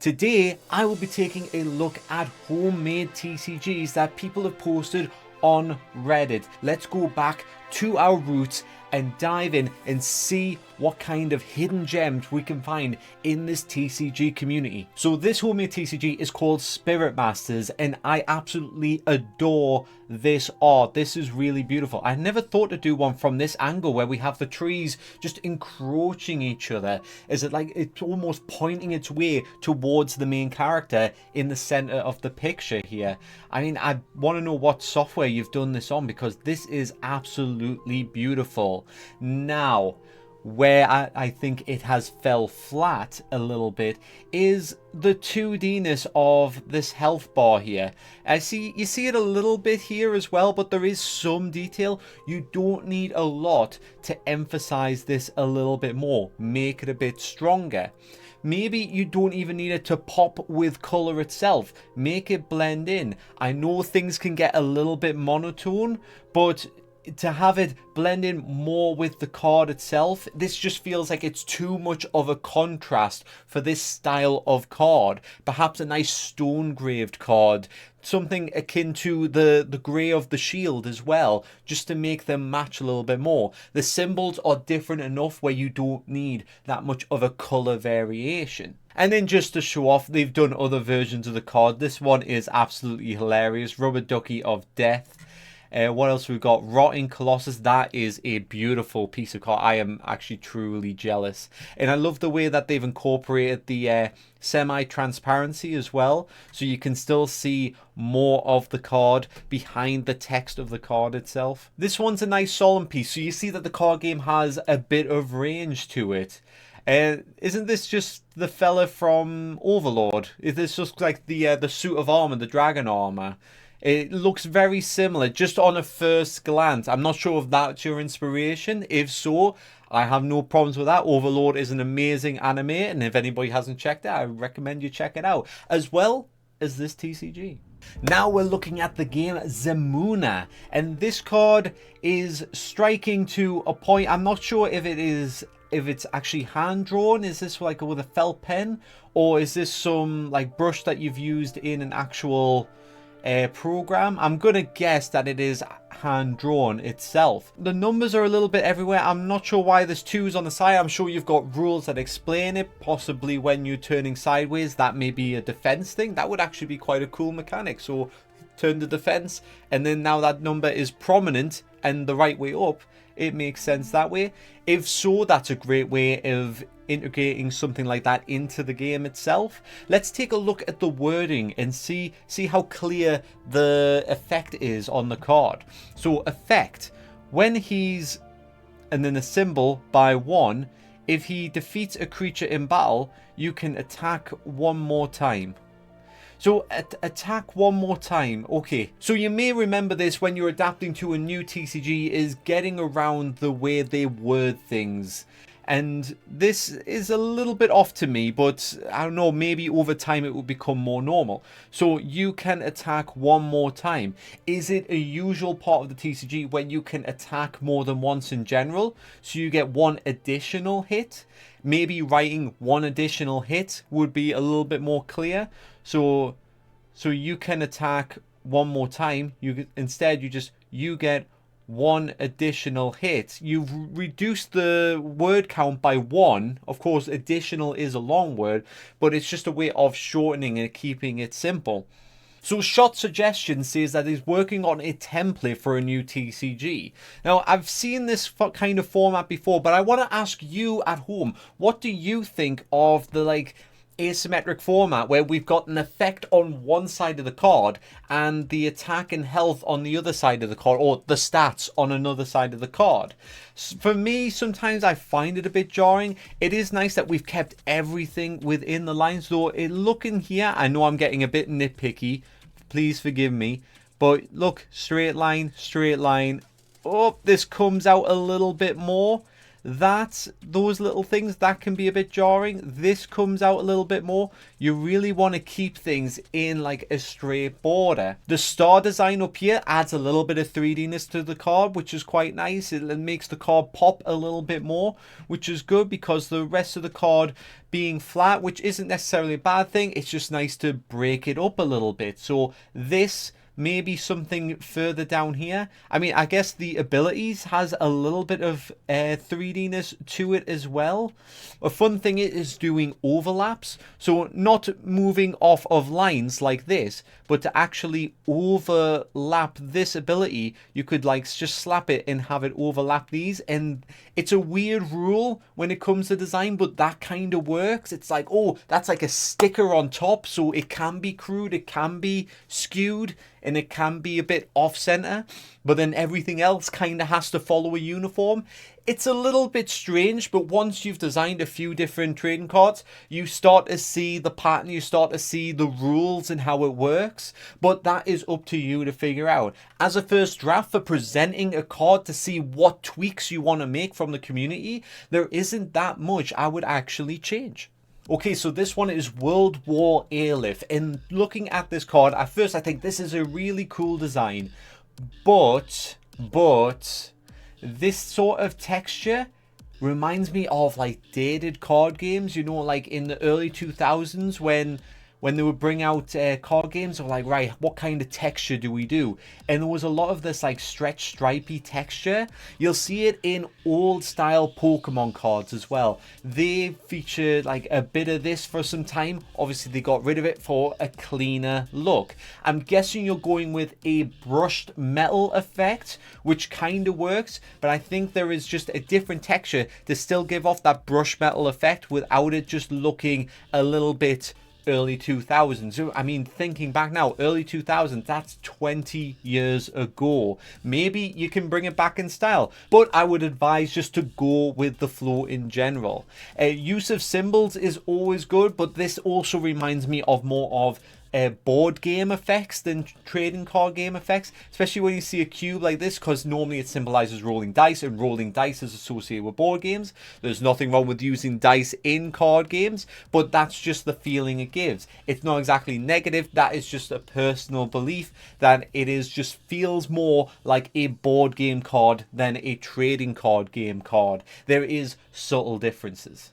Today, I will be taking a look at homemade TCGs that people have posted on Reddit. Let's go back to our roots and dive in and see what kind of hidden gems we can find in this TCG community. So this homemade TCG is called Spirit Masters, and I absolutely adore this art. This is really beautiful. I never thought to do one from this angle where we have the trees just encroaching each other. Is it like it's almost pointing its way towards the main character in the center of the picture here? I mean, I want to know what software you've done this on, because this is absolutely beautiful. Now, where I think it has fell flat a little bit is the 2D-ness of this health bar here. You see it a little bit here as well, but there is some detail. You don't need a lot to emphasize this a little bit more, make it a bit stronger. Maybe you don't even need it to pop with color itself. Make it blend in. I know things can get a little bit monotone, but to have it blend in more with the card itself, this just feels like it's too much of a contrast for this style of card. Perhaps a nice stone graved card, something akin to the grey of the shield as well, just to make them match a little bit more. The symbols are different enough where you don't need that much of a colour variation. And then just to show off, they've done other versions of the card. This one is absolutely hilarious. Rubber Ducky of Death. What else we've got? Rotting Colossus. That is a beautiful piece of card. I am actually truly jealous. And I love the way that they've incorporated the semi-transparency as well. So you can still see more of the card behind the text of the card itself. This one's a nice solemn piece. So you see that the card game has a bit of range to it. Isn't this just the fella from Overlord? Is this just like the suit of armor, the dragon armor? It looks very similar just on a first glance. I'm not sure if that's your inspiration. If so, I have no problems with that. Overlord is an amazing anime, and if anybody hasn't checked it, I recommend you check it out, as well as this TCG. Now we're looking at the game Zemuna, and this card is striking to a point. I'm not sure if it's actually hand drawn. Is this like with a felt pen, or is this some like brush that you've used in an actual program? I'm gonna guess that it is hand drawn itself. The numbers are a little bit everywhere. I'm not sure why there's 2s on the side. I'm sure you've got rules that explain it. Possibly when you're turning sideways, that may be a defense thing. That would actually be quite a cool mechanic. So turn the defense, and then now that number is prominent and the right way up, it makes sense that way. If so, that's a great way of integrating something like that into the game itself. Let's take a look at the wording and see how clear the effect is on the card. So effect, when he's, and then a symbol by 1, if he defeats a creature in battle, you can attack one more time. So attack one more time. Okay, so you may remember this when you're adapting to a new TCG, is getting around the way they word things. And this is a little bit off to me, but I don't know, maybe over time it will become more normal. So you can attack one more time. Is it a usual part of the TCG when you can attack more than once in general? So you get one additional hit? Maybe writing one additional hit would be a little bit more clear. So you can attack one more time. Instead you get one additional hit. You've reduced the word count by 1. Of course, additional is a long word, but it's just a way of shortening and keeping it simple. So Shot Suggestion says that he's working on a template for a new TCG. Now, I've seen this kind of format before, but I want to ask you at home, what do you think of the asymmetric format where we've got an effect on one side of the card and the attack and health on the other side of the card, or the stats on another side of the card? For me, sometimes I find it a bit jarring. It is nice that we've kept everything within the lines, though. Looking here, I know I'm getting a bit nitpicky, please forgive me, but look, straight line. Oh, this comes out a little bit more. those little things, that can be a bit jarring. This comes out a little bit more. You really want to keep things in like a straight border. The star design up here adds a little bit of 3Dness to the card, which is quite nice. It makes the card pop a little bit more, which is good, because the rest of the card being flat, which isn't necessarily a bad thing, it's just nice to break it up a little bit. So this maybe something further down here. I mean, I guess the abilities has a little bit of 3Dness to it as well. A fun thing is doing overlaps. So not moving off of lines like this, but to actually overlap this ability. You could like just slap it and have it overlap these. And it's a weird rule when it comes to design, but that kind of works. It's like, oh, that's like a sticker on top. So it can be crude, it can be skewed, and it can be a bit off-center, but then everything else kind of has to follow a uniform. It's a little bit strange, but once you've designed a few different trading cards, you start to see the pattern, you start to see the rules and how it works, but that is up to you to figure out. As a first draft for presenting a card to see what tweaks you want to make from the community, there isn't that much I would actually change. Okay, so this one is World War Airlift, and looking at this card, at first I think this is a really cool design, but this sort of texture reminds me of like dated card games, you know, like in the early 2000s when they would bring out card games, or like, right, what kind of texture do we do? And there was a lot of this like stretch stripy texture. You'll see it in old style Pokemon cards as well. They featured like a bit of this for some time. Obviously they got rid of it for a cleaner look. I'm guessing you're going with a brushed metal effect, which kind of works, but I think there is just a different texture to still give off that brushed metal effect without it just looking a little bit early 2000s. I mean, thinking back now, early 2000s, that's 20 years ago. Maybe you can bring it back in style, but I would advise just to go with the flow in general. Use of symbols is always good, but this also reminds me of more of board game effects than trading card game effects, especially when you see a cube like this, because normally it symbolizes rolling dice, and rolling dice is associated with board games. There's nothing wrong with using dice in card games, but that's just the feeling it gives. It's not exactly negative, that is just a personal belief that it is just feels more like a board game card than a trading card game card. There is subtle differences.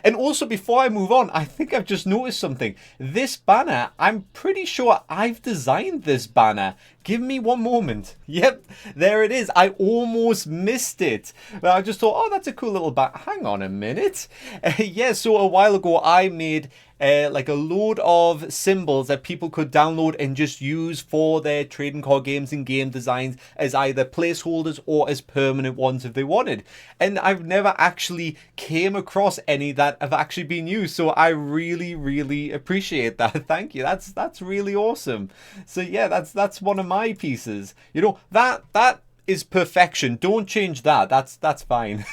And also, before I move on, I think I've just noticed something. This banner, I'm pretty sure I've designed this banner. Give me one moment. Yep, there it is. I almost missed it. But I just thought, oh, that's a cool little banner. Hang on a minute. Yeah, so a while ago, I made like a load of symbols that people could download and just use for their trading card games and game designs as either placeholders or as permanent ones if they wanted. And I've never actually came across any that have actually been used, so I really appreciate that. Thank you. That's really awesome. So yeah, that's one of my pieces. You know, that is perfection. Don't change that. That's fine.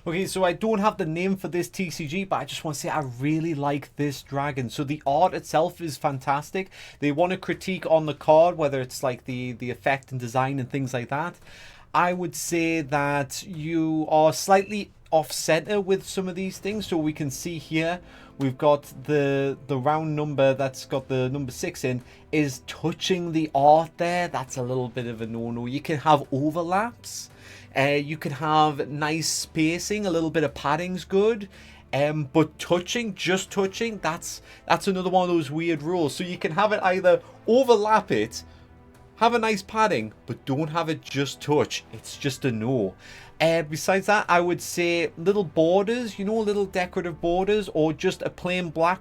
Okay, so I don't have the name for this TCG, but I just want to say I really like this dragon. So the art itself is fantastic. They want to critique on the card, whether it's like the effect and design and things like that. I would say that you are slightly off-center with some of these things. So we can see here, we've got the round number that's got the number 6 in is touching the art there. That's a little bit of a no-no. You can have overlaps. You can have nice spacing, a little bit of padding's good, but just touching, that's another one of those weird rules. So you can have it either overlap it, have a nice padding, but don't have it just touch. It's just a no. Besides that, I would say little borders, you know, little decorative borders, or just a plain black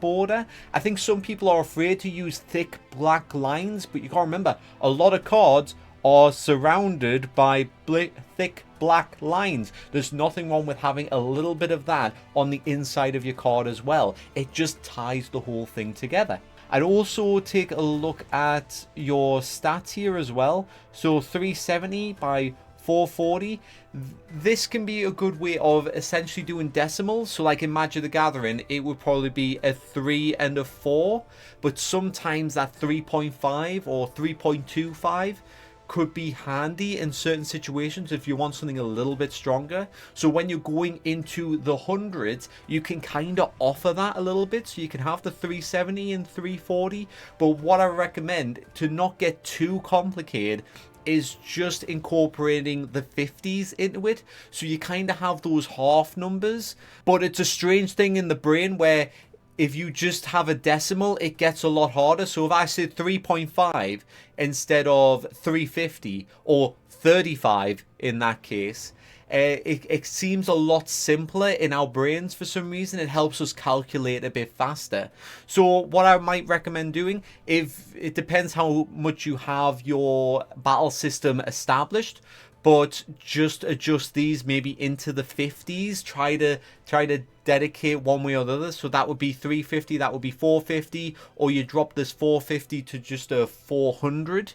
border. I think some people are afraid to use thick black lines, but you can't remember, a lot of cards are surrounded by thick black lines. There's nothing wrong with having a little bit of that on the inside of your card as well. It just ties the whole thing together. I'd also take a look at your stats here as well. So 370 by 440. This can be a good way of essentially doing decimals. So like in Magic the Gathering, it would probably be a 3 and a 4, but sometimes that 3.5 or 3.25 could be handy in certain situations if you want something a little bit stronger. So when you're going into the hundreds, you can kind of offer that a little bit. So you can have the 370 and 340. But what I recommend, to not get too complicated, is just incorporating the 50s into it. So you kind of have those half numbers. But it's a strange thing in the brain where if you just have a decimal, it gets a lot harder. So if I said 3.5 instead of 350 or 35 in that case, it seems a lot simpler in our brains for some reason. It helps us calculate a bit faster. So what I might recommend doing, if it depends how much you have your battle system established, but just adjust these maybe into the 50s. Try to dedicate one way or the other. So that would be 350, that would be 450, or you drop this 450 to just a 400.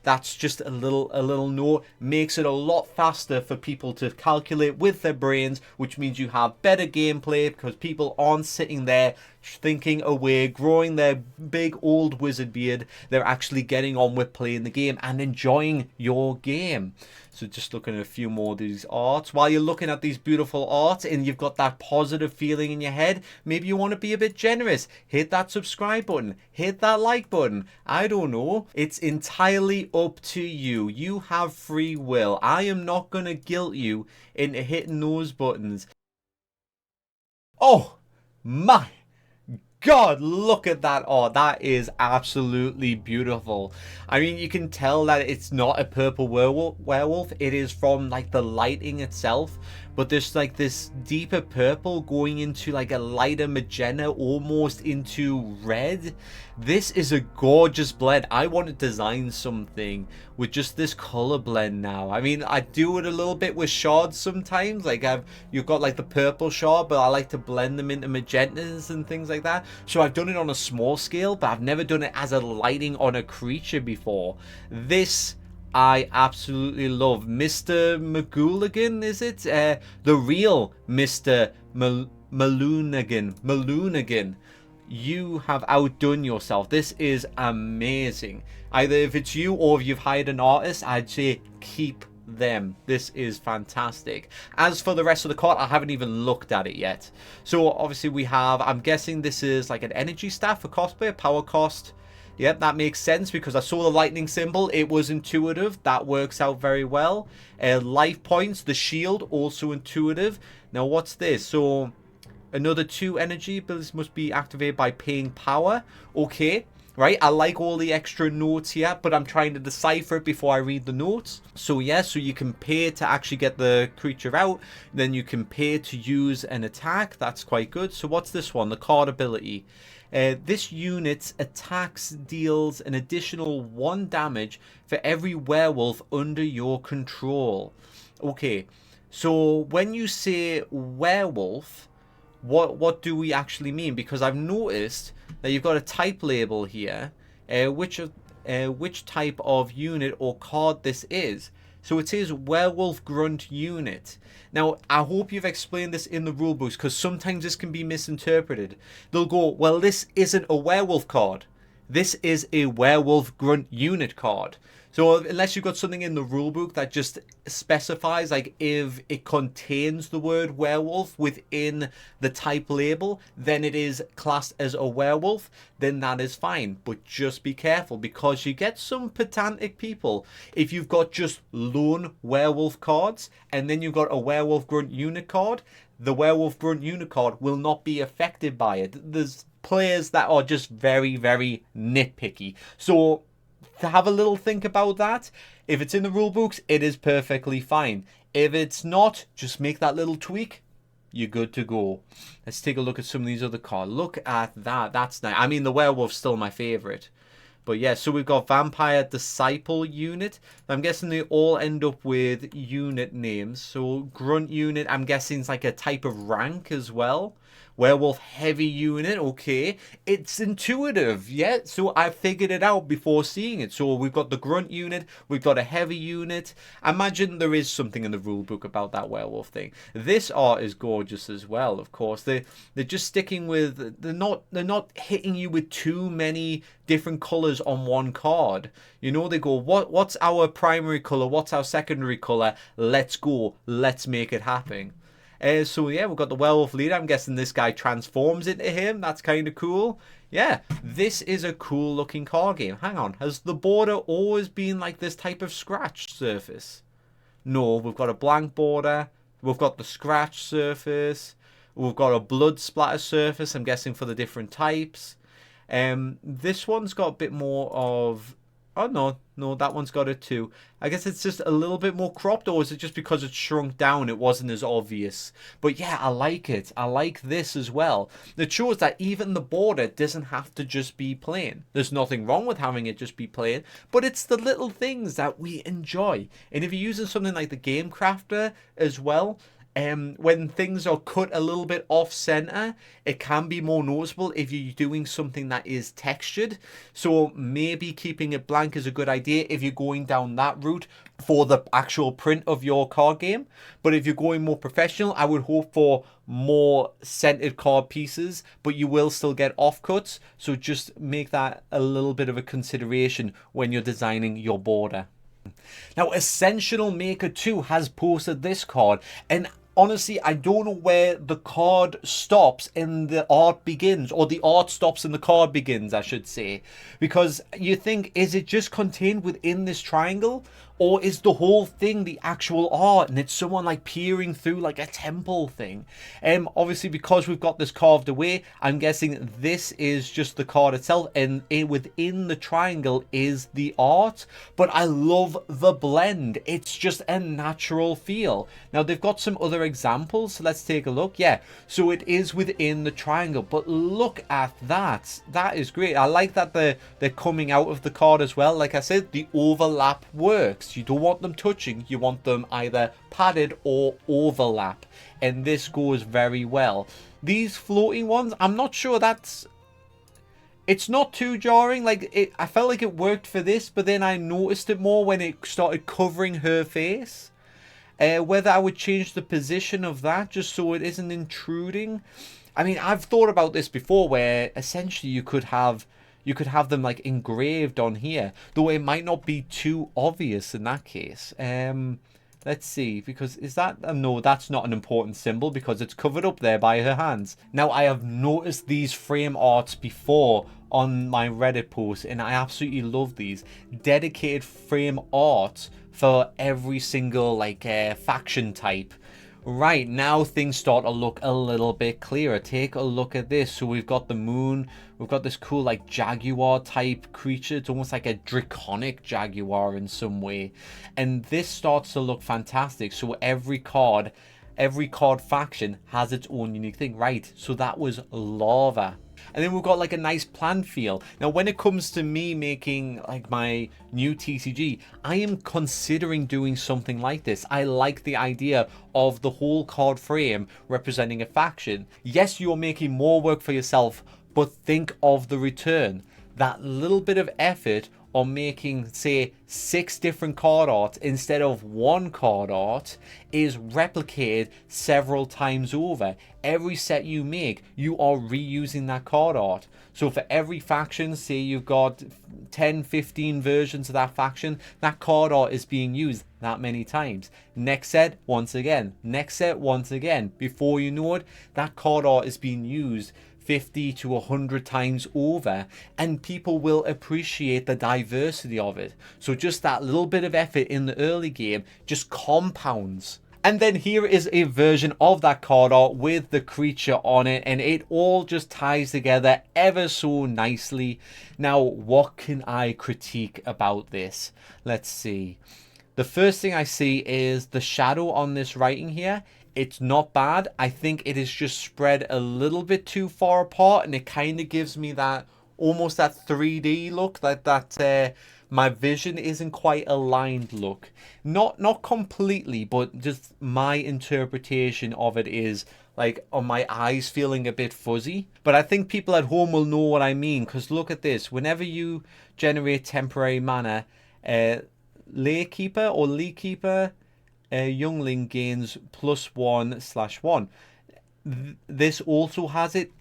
That's just a little note. Makes it a lot faster for people to calculate with their brains, which means you have better gameplay because people aren't sitting there thinking away, growing their big old wizard beard. They're actually getting on with playing the game and enjoying your game. So just looking at a few more of these arts. While you're looking at these beautiful arts and you've got that positive feeling in your head, maybe you want to be a bit generous. Hit that subscribe button. Hit that like button. I don't know. It's entirely up to you. You have free will. I am not going to guilt you into hitting those buttons. Oh my God, look at that art. That is absolutely beautiful. I mean, you can tell that it's not a purple werewolf. It is from like the lighting itself. But there's like this deeper purple going into like a lighter magenta, almost into red. This is a gorgeous blend. I want to design something with just this color blend now. I mean, I do it a little bit with shards sometimes. Like you've got like the purple shard, but I like to blend them into magentas and things like that. So I've done it on a small scale, but I've never done it as a lighting on a creature before. This I absolutely love. Mr. McGooligan, is it? The real Mr. Maloonigan. You have outdone yourself. This is amazing. Either if it's you or if you've hired an artist, I'd say keep them. This is fantastic. As for the rest of the card, I haven't even looked at it yet. So obviously we have, I'm guessing this is like an energy staff for cosplay, power cost. Yep, that makes sense because I saw the lightning symbol. It was intuitive. That works out very well. Life points, the shield, also intuitive. Now, what's this? So, another 2 energy abilities must be activated by paying power. Okay, right. I like all the extra notes here, but I'm trying to decipher it before I read the notes. So, yeah, so you can pay to actually get the creature out. Then you can pay to use an attack. That's quite good. So, what's this one? The card ability. This unit's attacks deals an additional 1 damage for every werewolf under your control. Okay, so when you say werewolf, what do we actually mean? Because I've noticed that you've got a type label here, which type of unit or card this is. So it says werewolf grunt unit. Now, I hope you've explained this in the rulebooks because sometimes this can be misinterpreted. They'll go, well, this isn't a werewolf card. This is a werewolf grunt unit card. So unless you've got something in the rulebook that just specifies like if it contains the word werewolf within the type label, then it is classed as a werewolf, then that is fine. But just be careful because you get some pedantic people. If you've got just lone werewolf cards and then you've got a werewolf grunt unit card, the werewolf grunt unit card will not be affected by it. There's players that are just very, very nitpicky. So to have a little think about that. If it's in the rule books, it is perfectly fine. If it's not, just make that little tweak. You're good to go. Let's take a look at some of these other cards. Look at that. That's nice. I mean, the werewolf's still my favorite. But yeah, so we've got Vampire Disciple unit. I'm guessing they all end up with unit names. So Grunt unit, I'm guessing it's like a type of rank as well. Werewolf heavy unit, okay. It's intuitive, yeah? So I figured it out before seeing it. So we've got the grunt unit, we've got a heavy unit. I imagine there is something in the rulebook about that werewolf thing. This art is gorgeous as well, of course. They're just sticking with, they're not hitting you with too many different colors on one card. You know, they go, what's our primary color, what's our secondary color, let's go, let's make it happen. So yeah, we've got the werewolf leader. I'm guessing this guy transforms into him. That's kind of cool. Yeah, this is a cool looking card game. Hang on, has the border always been like this type of scratched surface? No, we've got a blank border. We've got the scratch surface. We've got a blood splatter surface, I'm guessing for the different types. This one's got a bit more of... Oh, no, that one's got it too. I guess it's just a little bit more cropped, or is it just because it's shrunk down, it wasn't as obvious? But yeah, I like it. I like this as well. It shows that even the border doesn't have to just be plain. There's nothing wrong with having it just be plain, but it's the little things that we enjoy. And if you're using something like the Game Crafter as well, when things are cut a little bit off center, it can be more noticeable if you're doing something that is textured. So maybe keeping it blank is a good idea if you're going down that route for the actual print of your card game. But if you're going more professional, I would hope for more centered card pieces, but you will still get offcuts. So just make that a little bit of a consideration when you're designing your border. Now, Essential Maker 2 has posted this card, and honestly, I don't know where the card stops and the art begins, or the art stops and the card begins, I should say. Because you think, is it just contained within this triangle? Or is the whole thing the actual art and it's someone like peering through like a temple thing? Obviously, because we've got this carved away, I'm guessing this is just the card itself, and within the triangle is the art. But I love the blend. It's just a natural feel. Now, they've got some other examples, so let's take a look. Yeah, so it is within the triangle, but look at that. That is great. I like that they're coming out of the card as well. Like I said, the overlap works. You don't want them touching, you want them either padded or overlap, and this goes very well. These floating ones, I'm not sure it's not too jarring. Like, I felt like it worked for this, but then I noticed it more when it started covering her face. Whether I would change the position of that just so it isn't intruding. I mean, I've thought about this before, where essentially you could have them like engraved on here, though it might not be too obvious in that case. Let's see, because is that... no, that's not an important symbol because it's covered up there by her hands. Now, I have noticed these frame arts before on my Reddit post, and I absolutely love these. Dedicated frame art for every single like faction type. Right, now things start to look a little bit clearer. Take a look at this. So we've got the moon. We've got this cool like jaguar type creature. It's almost like a draconic jaguar in some way. And this starts to look fantastic. So every card faction has its own unique thing. Right, so that was lava. And then we've got like a nice plant feel. Now, when it comes to me making like my new TCG, I am considering doing something like this. I like the idea of the whole card frame representing a faction. Yes, you're making more work for yourself, but think of the return. That little bit of effort on making, say, 6 different card art instead of 1 card art is replicated several times over. Every set you make, you are reusing that card art. So for every faction, say you've got 10, 15 versions of that faction, that card art is being used that many times. Next set, once again. Next set, once again. Before you know it, that card art is being used 50 to 100 times over, and people will appreciate the diversity of it. So just that little bit of effort in the early game just compounds. And then here is a version of that card art with the creature on it, and it all just ties together ever so nicely. Now, what can I critique about this? Let's see. The first thing I see is the shadow on this writing here. It's not bad. I think it is just spread a little bit too far apart, and it kind of gives me that almost that 3D look, that my vision isn't quite aligned look. Not completely, but just my interpretation of it is like, are my eyes feeling a bit fuzzy? But I think people at home will know what I mean, because look at this. Whenever you generate temporary mana, Laykeeper or Leakeeper, Youngling gains +1/1. This also has it.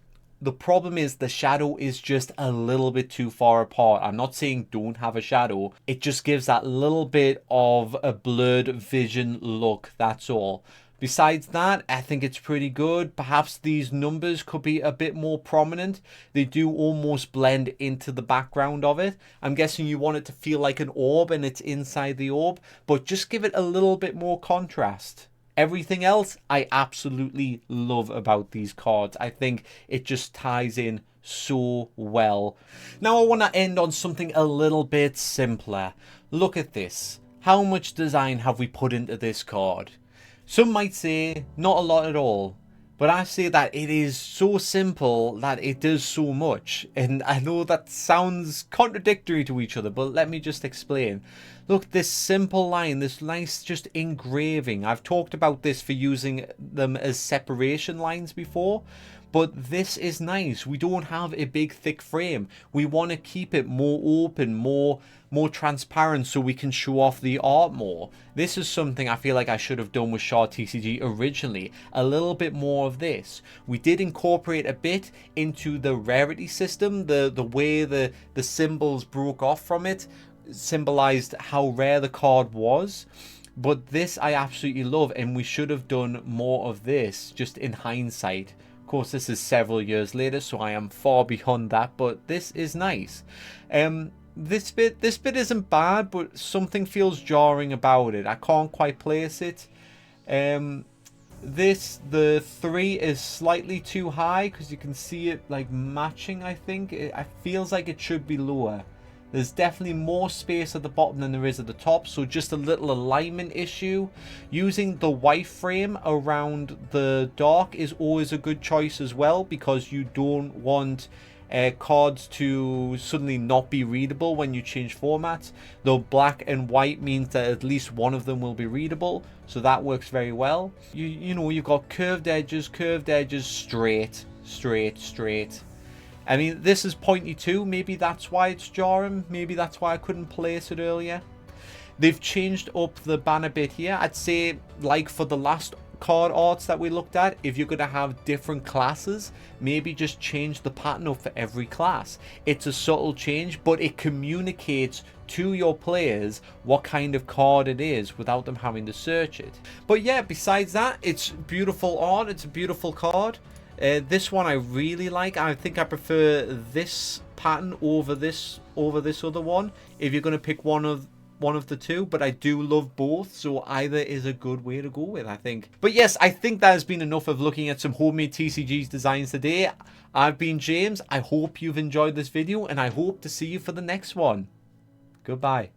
The problem is the shadow is just a little bit too far apart. I'm not saying don't have a shadow. It just gives that little bit of a blurred vision look. That's all. Besides that, I think it's pretty good. Perhaps these numbers could be a bit more prominent. They do almost blend into the background of it. I'm guessing you want it to feel like an orb and it's inside the orb, but just give it a little bit more contrast. Everything else I absolutely love about these cards. I think it just ties in so well. Now I want to end on something a little bit simpler. Look at this. How much design have we put into this card? Some might say not a lot at all, but I say that it is so simple that it does so much. And I know that sounds contradictory to each other, but let me just explain. Look, this simple line, this nice just engraving. I've talked about this for using them as separation lines before, but this is nice. We don't have a big thick frame. We want to keep it more open, more transparent, so we can show off the art more. This is something I feel like I should have done with Shard TCG originally. A little bit more of this. We did incorporate a bit into the rarity system. The way the symbols broke off from it symbolized how rare the card was. But this I absolutely love, and we should have done more of this just in hindsight. Of course, this is several years later, so I am far beyond that, but this is nice. This bit isn't bad, but something feels jarring about it. I can't quite place it. The 3 is slightly too high because you can see it like matching. I think it feels like it should be lower. There's definitely more space at the bottom than there is at the top, so just a little alignment issue. Using the white frame around the dark is always a good choice as well, because you don't want cards to suddenly not be readable when you change formats. Though black and white means that at least one of them will be readable, so that works very well. You know, you've got curved edges, straight. I mean, this is pointy too. Maybe that's why it's jarring. Maybe that's why I couldn't place it earlier. They've changed up the banner bit here. I'd say, like for the last card arts that we looked at, if you're going to have different classes, maybe just change the pattern up for every class. It's a subtle change, but it communicates to your players what kind of card it is without them having to search it. But yeah, besides that, it's beautiful art. It's a beautiful card. This one I really like. I think I prefer this pattern over this other one, if you're going to pick one of the two, but I do love both, so either is a good way to go with, I think. But yes, I think that has been enough of looking at some homemade TCGs designs today. I've been James. I hope you've enjoyed this video, and I hope to see you for the next one. Goodbye.